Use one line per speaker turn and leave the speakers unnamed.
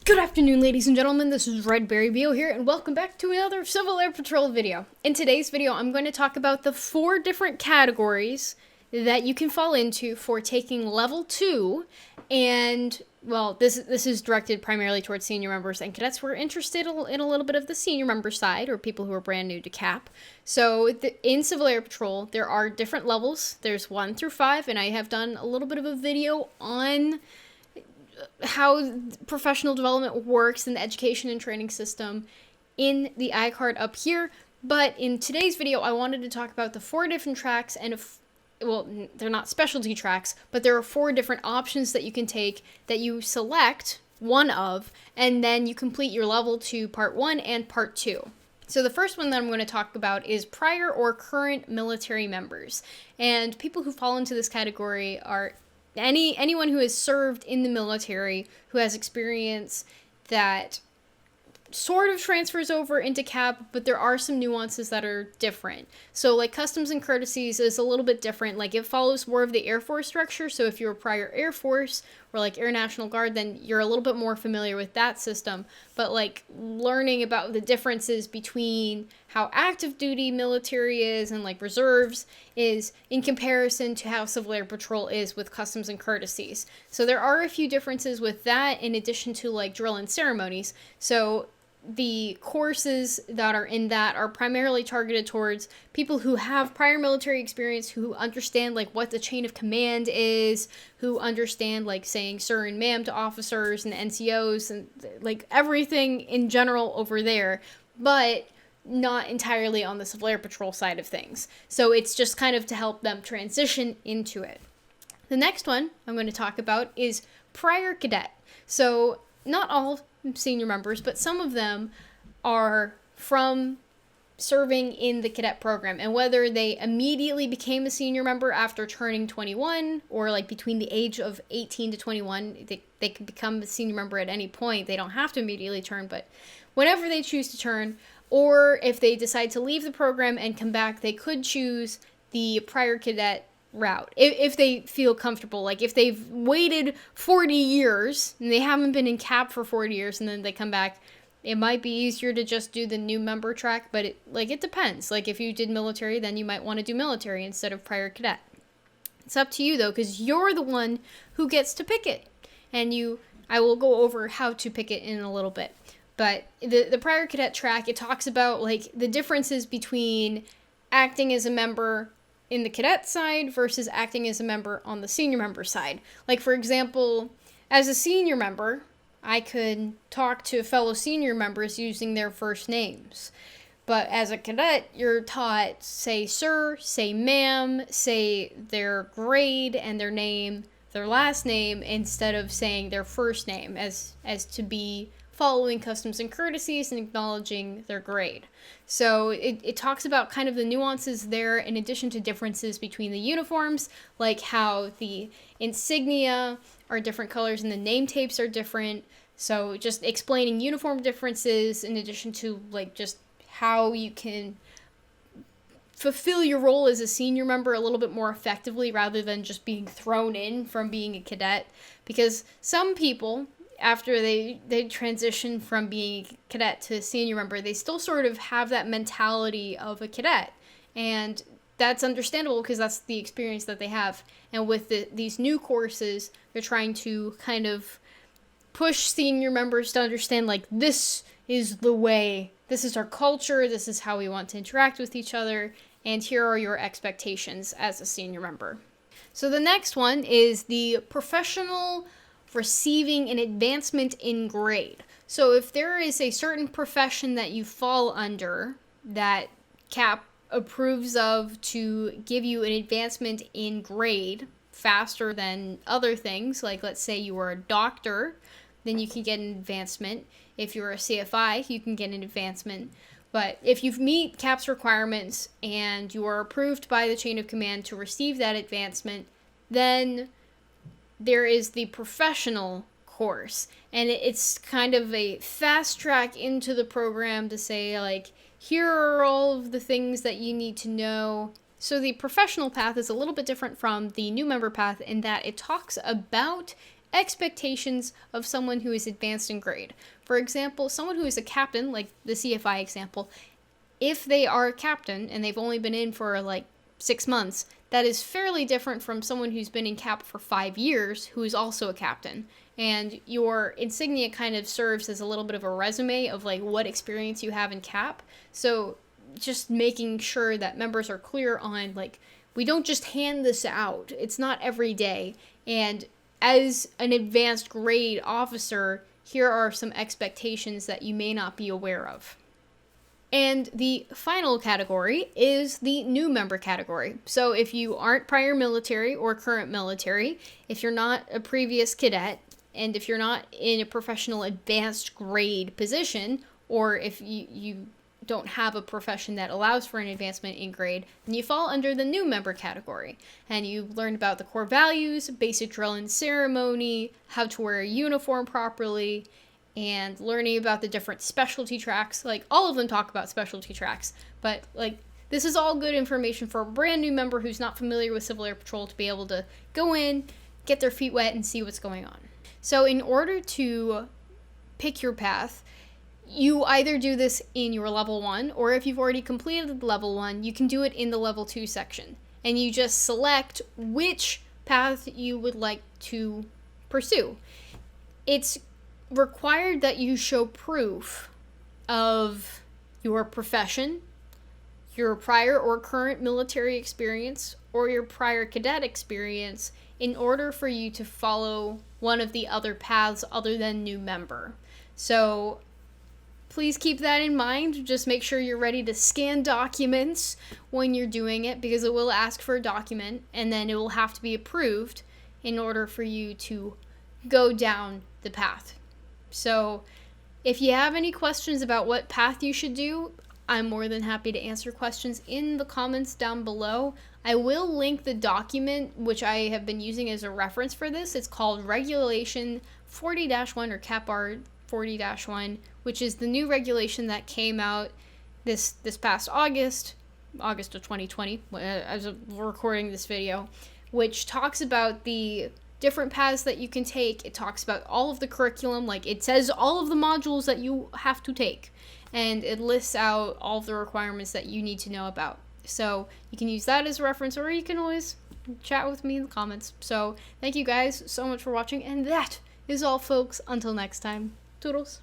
Good afternoon, ladies and gentlemen, this is Redberry Beal here, and welcome back to another Civil Air Patrol video. In today's video, I'm going to talk about the 4 different categories that you can fall into for taking Level 2, and, well, this is directed primarily towards senior members and cadets. We're interested in a little bit of the senior member side, or people who are brand new to CAP. So, in Civil Air Patrol, there are different levels. There's 1 through 5, and I have done a little bit of a video on how professional development works in the education and training system in the iCard up here. But in today's video, I wanted to talk about the 4 different tracks, and well, they're not specialty tracks, but there are 4 different options that you can take that you select one of, and then you complete your level 2 part 1 and part 2. So the first one that I'm going to talk about is prior or current military members. And people who fall into this category are anyone who has served in the military, who has experience that sort of transfers over into CAP, but there are some nuances that are different. So like customs and courtesies is a little bit different. Like it follows more of the Air Force structure. So if you're a prior Air Force or like Air National Guard, then you're a little bit more familiar with that system. But like learning about the differences between how active duty military is and like reserves is in comparison to how Civil Air Patrol is with customs and courtesies. So there are a few differences with that in addition to like drill and ceremonies. So the courses that are in that are primarily targeted towards people who have prior military experience, who understand like what the chain of command is, who understand like saying sir and ma'am to officers and NCOs and like everything in general over there, but not entirely on the Civil Air Patrol side of things. So it's just kind of to help them transition into it. The next one I'm going to talk about is prior cadet. So not all senior members, but some of them are from serving in the cadet program, and whether they immediately became a senior member after turning 21 or like between the age of 18 to 21, they can become a senior member at any point. They don't have to immediately turn, but whenever they choose to turn, or if they decide to leave the program and come back, they could choose the prior cadet route if they feel comfortable. Like if they've waited 40 years and they haven't been in CAP for 40 years and then they come back, it might be easier to just do the new member track, but it depends. Like if you did military, then you might want to do military instead of prior cadet. It's up to you though, because you're the one who gets to pick it, and I will go over how to pick it in a little bit. But the prior cadet track, it talks about like the differences between acting as a member in the cadet side versus acting as a member on the senior member side. Like, for example, as a senior member, I could talk to fellow senior members using their first names. But as a cadet, you're taught, say sir, say ma'am, say their grade and their name, their last name, instead of saying their first name, as to be following customs and courtesies and acknowledging their grade. So it talks about kind of the nuances there, in addition to differences between the uniforms, like how the insignia are different colors and the name tapes are different. So just explaining uniform differences, in addition to like just how you can fulfill your role as a senior member a little bit more effectively rather than just being thrown in from being a cadet. Because some people, after they transition from being a cadet to a senior member, they still sort of have that mentality of a cadet. And that's understandable because that's the experience that they have. And with these new courses, they're trying to kind of push senior members to understand, like, this is the way, this is our culture, this is how we want to interact with each other, and here are your expectations as a senior member. So the next one is the professional receiving an advancement in grade. So if there is a certain profession that you fall under that CAP approves of to give you an advancement in grade faster than other things, like let's say you are a doctor, then you can get an advancement. If you're a CFI, you can get an advancement. But if you meet CAP's requirements and you are approved by the chain of command to receive that advancement, then there is the professional course, and it's kind of a fast track into the program to say, like, here are all of the things that you need to know. So the professional path is a little bit different from the new member path in that it talks about expectations of someone who is advanced in grade. For example, someone who is a captain, like the CFI example, if they are a captain and they've only been in for like 6 months, that is fairly different from someone who's been in CAP for 5 years who is also a captain. And your insignia kind of serves as a little bit of a resume of like what experience you have in CAP. So just making sure that members are clear on like, we don't just hand this out. It's not every day. And as an advanced grade officer, here are some expectations that you may not be aware of. And the final category is the new member category. So if you aren't prior military or current military, if you're not a previous cadet, and if you're not in a professional advanced grade position, or if you don't have a profession that allows for an advancement in grade, then you fall under the new member category. And you learned about the core values, basic drill and ceremony, how to wear a uniform properly, and learning about the different specialty tracks. Like, all of them talk about specialty tracks, but like, this is all good information for a brand new member who's not familiar with Civil Air Patrol to be able to go in, get their feet wet, and see what's going on. So in order to pick your path, you either do this in your level 1, or if you've already completed level 1, you can do it in the level 2 section. And you just select which path you would like to pursue. It's required that you show proof of your profession, your prior or current military experience, or your prior cadet experience in order for you to follow one of the other paths other than new member. So please keep that in mind. Just make sure you're ready to scan documents when you're doing it, because it will ask for a document and then it will have to be approved in order for you to go down the path. So if you have any questions about what path you should do, I'm more than happy to answer questions in the comments down below. I will link the document which I have been using as a reference for this. It's called Regulation 40-1 or CAPR 40-1, which is the new regulation that came out this past August of 2020, as of recording this video, which talks about the different paths that you can take. It talks about all of the curriculum, like it says all of the modules that you have to take, and it lists out all of the requirements that you need to know about. So you can use that as a reference, or you can always chat with me in the comments. So thank you guys so much for watching, and that is all, folks. Until next time, toodles.